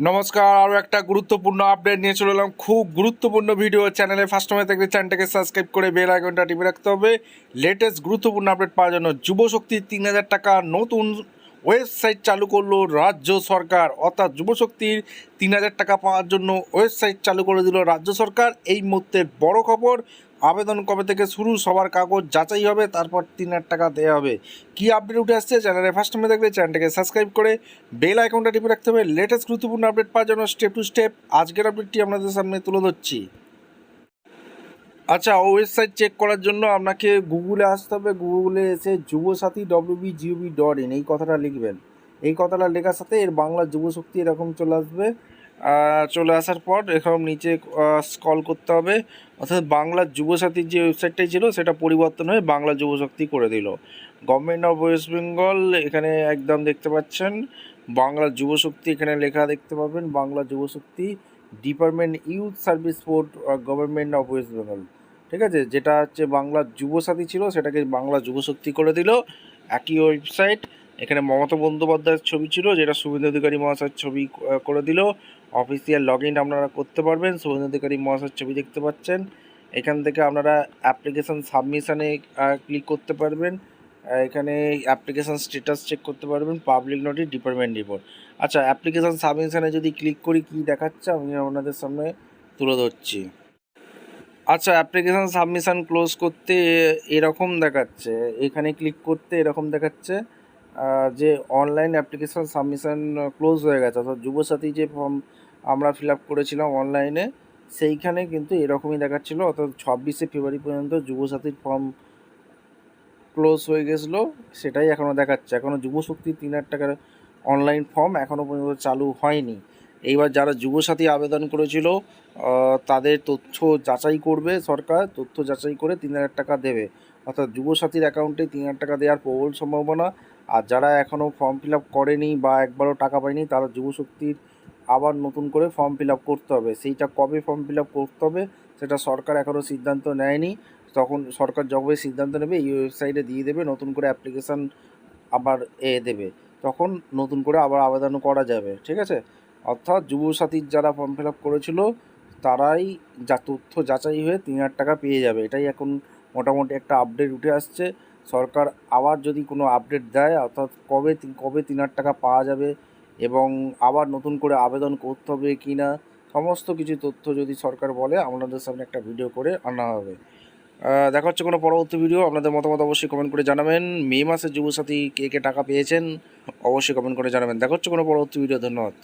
নমস্কার, আরও একটা গুরুত্বপূর্ণ আপডেট নিয়ে চলে এলাম। খুব গুরুত্বপূর্ণ ভিডিও। চ্যানেলে ফার্স্ট সময় থাকলে চ্যানেলটাকে সাবস্ক্রাইব করে বেল আইকনটা টিপে রাখতে হবে লেটেস্ট গুরুত্বপূর্ণ আপডেট পাওয়ার জন্য। যুবশক্তির ৩,০০০ টাকা নতুন ওয়েবসাইট চালু করলো রাজ্য সরকার, অর্থাৎ যুবশক্তির ৩,০০০ টাকা পাওয়ার জন্য ওয়েবসাইট চালু করে দিল রাজ্য সরকার। এই মুহূর্তের বড় খবর, আবেদন কবে থেকে শুরু, সবার কাগজ যাচাই হবে, তারপর ৩,০০০ টাকা দেওয়া হবে। কী আপডেট উঠে আসছে, চ্যানেলে ফার্স্ট টাইমে দেখলে চ্যানেলটাকে সাবস্ক্রাইব করে বেল আইকনটা টিপে রাখতে হবে লেটেস্ট গুরুত্বপূর্ণ আপডেট পাওয়ার জন্য। স্টেপ টু স্টেপ আজকের আপডেটটি আপনাদের সামনে তুলে ধরছি। আচ্ছা, ওয়েবসাইট চেক করার জন্য আপনাকে গুগলে আসতে হবে। গুগলে এসে যুবসাথী www.gov.in এই কথাটা লিখবেন। এই কথাটা লেখার সাথে এর বাংলা যুবশক্তি এরকম চলে আসবে। চলে আসার পর এরকম নিচে স্ক্রল করতে হবে, অর্থাৎ বাংলা যুবসাথীর যে ওয়েবসাইটটাই ছিল সেটা পরিবর্তন হয়ে বাংলা যুবশক্তি করে দিল। গভর্নমেন্ট অফ ওয়েস্ট বেঙ্গল এখানে একদম দেখতে পাচ্ছেন বাংলা যুবশক্তি, এখানে লেখা দেখতে পাবেন Bangla Yuvashakti, department youth service board, government of West Bengal. ঠিক আছে, যেটা হচ্ছে বাংলা যুবসাথী ছিল সেটাকে বাংলা যুবশক্তি করে দিল। একই ওয়েবসাইট, এখানে মমতা বন্দ্যোপাধ্যায়ের ছবি ছিল, যেটা শুভেন্দু অধিকারী মহাশয়ের ছবি করে দিল। অফিসিয়াল লগ ইন আপনারা করতে পারবেন। শুভেন্দু অধিকারী মহাশয়ের ছবি দেখতে পাচ্ছেন। এখান থেকে আপনারা অ্যাপ্লিকেশান সাবমিশানে ক্লিক করতে পারবেন। এখানে অ্যাপ্লিকেশান স্ট্যাটাস চেক করতে পারবেন, পাবলিক নোটিশ, ডিপার্টমেন্ট রিপোর্ট। আচ্ছা, অ্যাপ্লিকেশান সাবমিশানে যদি ক্লিক করি কী দেখাচ্ছে আমি আপনাদের সামনে তুলে ধরছি। আচ্ছা, অ্যাপ্লিকেশান সাবমিশান ক্লোজ করতে এরকম দেখাচ্ছে, এখানে ক্লিক করতে এরকম দেখাচ্ছে যে অনলাইন অ্যাপ্লিকেশান সাবমিশান ক্লোজ হয়ে গেছে। অর্থাৎ যুবসাথী যে ফর্ম আমরা ফিল আপ করেছিলাম অনলাইনে, সেইখানে কিন্তু এরকমই দেখাচ্ছিলো। অর্থাৎ 26শে ফেব্রুয়ারি পর্যন্ত যুবসাথীর ফর্ম ক্লোজ হয়ে গেছিলো, সেটাই এখনও দেখাচ্ছে। এখনও যুবশক্তির ৩,০০০ টাকার অনলাইন ফর্ম এখনও পর্যন্ত চালু হয়নি। এইবার যারা যুবসাথী আবেদন করেছিল তাদের তথ্য যাচাই করবে সরকার, তথ্য যাচাই করে ৩,০০০ টাকা দেবে। অর্থাৎ যুবসাথীর অ্যাকাউন্টে ৩,০০০ টাকা দেওয়ার প্রবল সম্ভাবনা। আর যারা এখনও ফর্ম ফিল আপ করেনি বা একবারও টাকা পায়নি, তারা যুবশক্তির আবার নতুন করে ফর্ম ফিল আপ করতে হবে। সেইটা কবে ফর্ম ফিল আপ করতে হবে সেটা সরকার এখনও সিদ্ধান্ত নেয়নি। তখন সরকার যবে সিদ্ধান্ত নেবে এই ওয়েবসাইটে দিয়ে দেবে, নতুন করে অ্যাপ্লিকেশান আবার দেবে, তখন নতুন করে আবার আবেদন করা যাবে। ঠিক আছে, অর্থাৎ যুবসাথীর যারা ফর্ম ফিল আপ করেছিল তারাই যা তথ্য যাচাই হয়ে ৩,০০০ টাকা পেয়ে যাবে। এটাই এখন মোটামুটি একটা আপডেট উঠে আসছে। সরকার আবার যদি কোনো আপডেট দেয়, অর্থাৎ কবে ৩,০০০ টাকা পাওয়া যাবে এবং আবার নতুন করে আবেদন করতে হবে কি না, সমস্ত কিছু তথ্য যদি সরকার বলে আপনাদের সামনে একটা ভিডিও করে আনা হবে। দেখা হচ্ছে কোনো পরবর্তী ভিডিও। আপনাদের মতামত অবশ্যই কমেন্ট করে জানাবেন। মে মাসে যুবসাথী কে কে টাকা পেয়েছেন অবশ্যই কমেন্ট করে জানাবেন। দেখা হচ্ছে কোনো পরবর্তী ভিডিও। ধন্যবাদ।